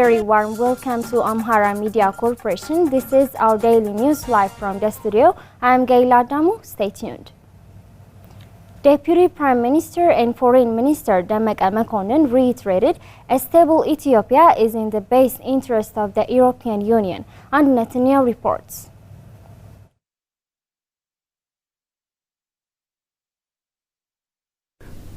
very warm welcome to Amhara Media Corporation. This is our daily news live from the studio. I am Gaila Damu. Stay tuned. Deputy Prime Minister and Foreign Minister Demeke Mekonnen reiterated a stable Ethiopia is in the best interest of the European Union. And Netanyahu reports.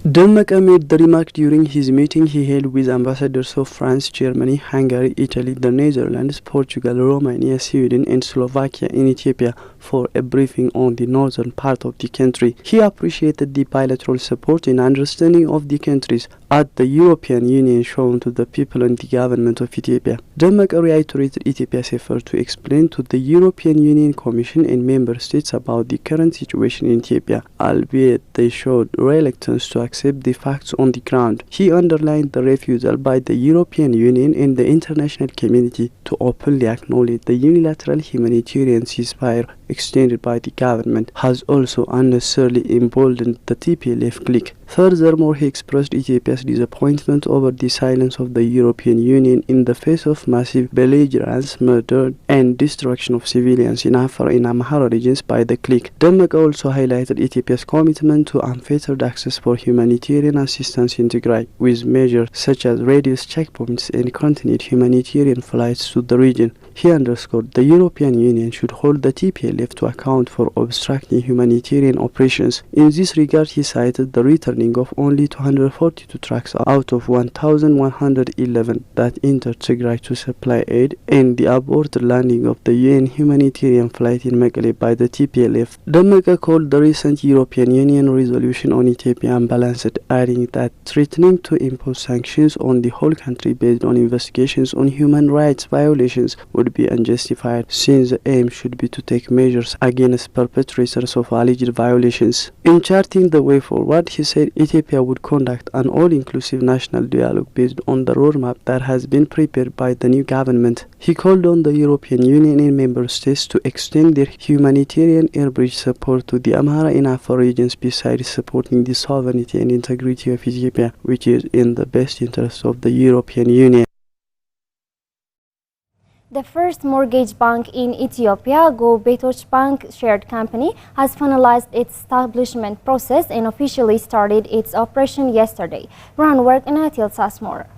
Demeke made the remark during his meeting he held with ambassadors of France, Germany, Hungary, Italy, the Netherlands, Portugal, Romania, Sweden and Slovakia in Ethiopia for a briefing on the northern part of the country. He appreciated the bilateral support and understanding of the countries at the European Union shown to the people and the government of Ethiopia. Demeke reiterated Ethiopia's effort to explain to the European Union Commission and member states about the current situation in Ethiopia, albeit they showed reluctance to accept the facts on the ground. He underlined the refusal by the European Union and the international community to openly acknowledge the unilateral humanitarian ceasefire extended by the government has also unnecessarily emboldened the TPLF clique. Furthermore, he expressed Ethiopia's disappointment over the silence of the European Union in the face of massive belligerence, murder and destruction of civilians in Afar and Amhara regions by the clique. Demeke also highlighted Ethiopia's commitment to unfettered access for humanitarian assistance in Tigray, with measures such as reduced checkpoints and continued humanitarian flights to the region. He underscored the European Union should hold the TPLF to account for obstructing humanitarian operations. In this regard, he cited the returning of only 242 trucks out of 1,111 that entered Tigray to supply aid and the aborted landing of the UN humanitarian flight in Mekelle by the TPLF. Demeke called the recent European Union resolution on Ethiopia unbalanced, adding that threatening to impose sanctions on the whole country based on investigations on human rights violations would be unjustified, since the aim should be to take measures against perpetrators of alleged violations. In charting the way forward, he said Ethiopia would conduct an all-inclusive national dialogue based on the roadmap that has been prepared by the new government. He called on the European Union and member states to extend their humanitarian air bridge support to the Amhara and Afar regions besides supporting the sovereignty and integrity of Ethiopia, which is in the best interest of the European Union. The first mortgage bank in Ethiopia, Gobeto Bank shared company, has finalized its establishment process and officially started its operation yesterday. Groundwork and tells us more.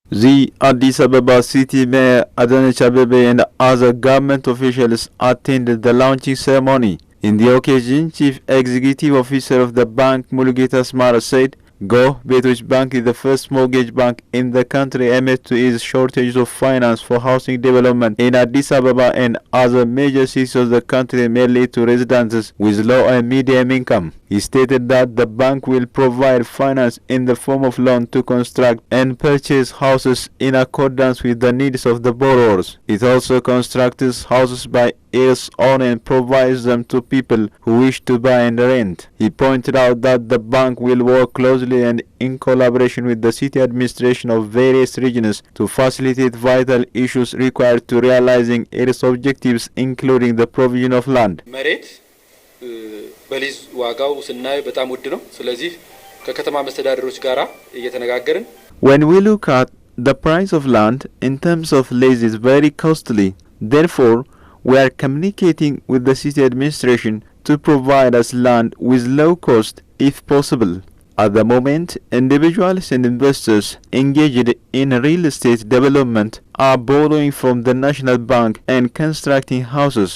The Addis Ababa City Mayor Adanecha Abebe and other government officials attended the launching ceremony. In the occasion, Chief Executive Officer of the bank, Mulugeta Amhara, said Gobeto Bank is the first mortgage bank in the country amid its shortage of finance for housing development in Addis Ababa and other major cities of the country, mainly to residents with low and medium income. He stated that the bank will provide finance in the form of loan to construct and purchase houses in accordance with the needs of the borrowers. It also constructs houses by its own and provides them to people who wish to buy and rent. He pointed out that the bank will work closely and in collaboration with the city administration of various regions to facilitate vital issues required to realizing its objectives, including the provision of land. በሊዝ ዋጋው ስናይ በጣም ውድ ነው ስለዚህ ከከተማ መስተዳድሮች ጋራ እየተነጋገርን When we look at the price of land in terms of lease is very costly. Therefore, we are communicating with the city administration to provide us land with low cost if possible. At the moment, individuals and investors engaged in real estate development are borrowing from the National Bank and constructing houses.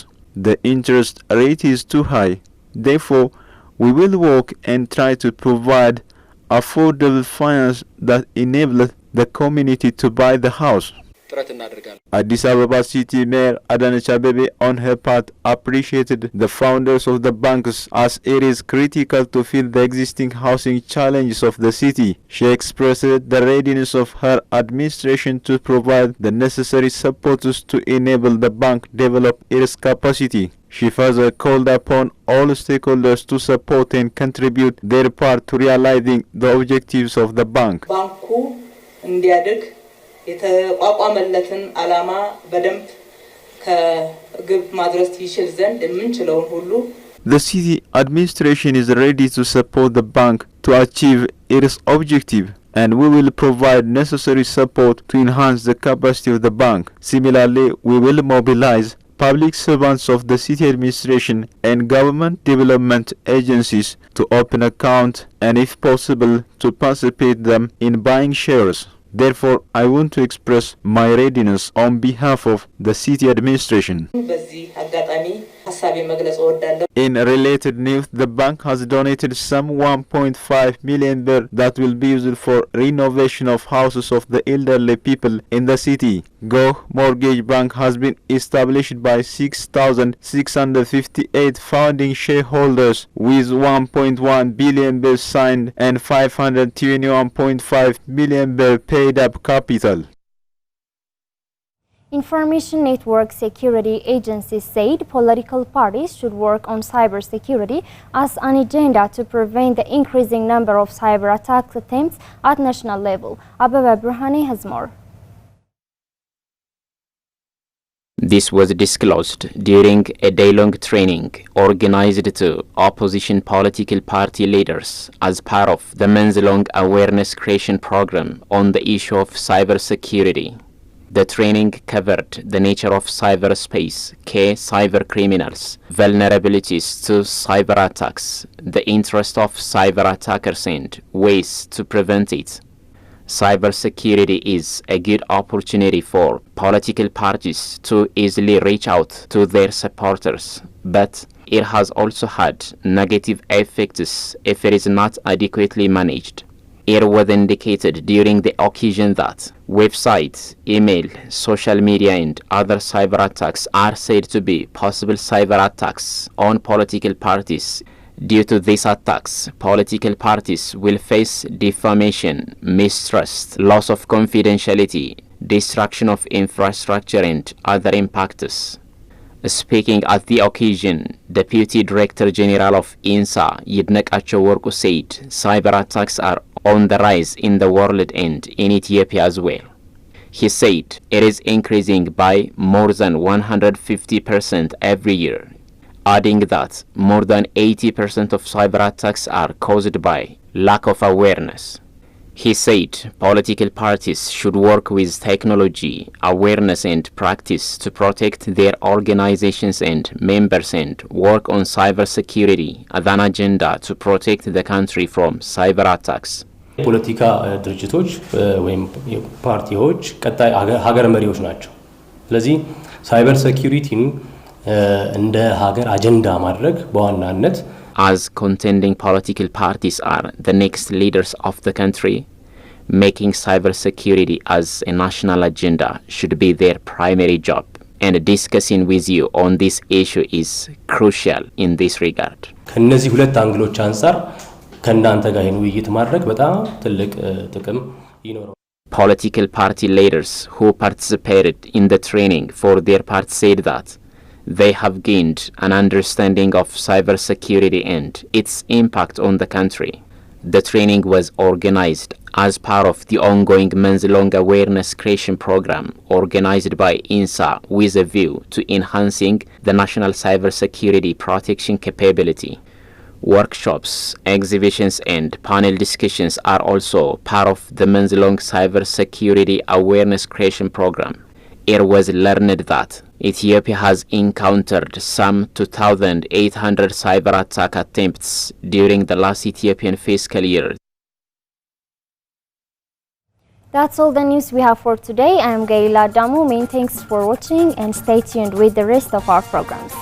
The interest rate is too high. Therefore, we will work and try to provide affordable finance that enables the community to buy the house. Addis Ababa City Mayor Adanecha Abebe on her part appreciated the founders of the banks as it is critical to fill the existing housing challenges of the city. She expressed the readiness of her administration to provide the necessary support to enable the bank develop its capacity. She further called upon all stakeholders to support and contribute their part to realizing the objectives of the bank. የተቋቋመለትን ዓላማ በደንብ ከግብ ማድረስ ይችል ዘንድ የምንችለውን ሁሉ The city administration is ready to support the bank to achieve its objective, and we will provide necessary support to enhance the capacity of the bank. Similarly, we will mobilize public servants of the city administration and government development agencies to open accounts and, if possible, to participate them in buying shares. Therefore, I want to express my readiness on behalf of the city administration. In related news, the bank has donated some 1.5 million birr that will be used for renovation of houses of the elderly people in the city. Go Mortgage Bank has been established by 6,658 founding shareholders with 1.1 billion birr signed and 521.5 million birr paid up capital. Information Network Security Agency said political parties should work on cybersecurity as an agenda to prevent the increasing number of cyber attack attempts at national level. Ababa Burhani has more. This was disclosed during a day-long training organized to opposition political party leaders as part of the months-long awareness creation program on the issue of cybersecurity. The training covered the nature of cyberspace, cyber criminals, vulnerabilities to cyber attacks, the interest of cyber attackers and ways to prevent it. Cybersecurity is a good opportunity for political parties to easily reach out to their supporters, but it has also had negative effects if it is not adequately managed. It was indicated during the occasion that websites, email, social media and other cyber attacks are said to be possible cyber attacks on political parties. Due to these attacks, political parties will face defamation, mistrust, loss of confidentiality, destruction of infrastructure and other impacts. Speaking at the occasion, Deputy Director General of INSA, Yidnekacho Worku, said cyber attacks are on the rise in the world and in Ethiopia as well. He said it is increasing by more than 150% every year, adding that more than 80% of cyber attacks are caused by lack of awareness. He said political parties should work with technology, awareness and practice to protect their organizations and members and work on cybersecurity as an agenda to protect the country from cyber attacks. ፖለቲካ ድርጅቶች ወይም ፓርቲዎች ቀጣይ ሀገር መሪዎች ናቸው። ስለዚህ ሳይበር ሴኩሪቲን እንደ ሀገር አጀንዳ ማድረግ በዋናነት as contending political parties are the next leaders of the country, making cybersecurity as a national agenda should be their primary job, and discussing with you on this issue is crucial in this regard. ከነዚህ ሁለት አንግሎች አንፃር ከእናንተ ጋር ይህን ውይይት ማድረግ በጣም ትልቅ ጥቅም ይኖረው። Political party leaders who participated in the training for their part said that they have gained an understanding of cybersecurity and its impact on the country. The training was organized as part of the ongoing months-long awareness creation program organized by INSA with a view to enhancing the national cybersecurity protection capability. Workshops, exhibitions and panel discussions are also part of the months-long cybersecurity awareness creation program. It was learned that Ethiopia has encountered some 2,800 cyber attack attempts during the last Ethiopian fiscal year. That's all the news we have for today. I am Gaila Damu. Many thanks for watching and stay tuned with the rest of our programs.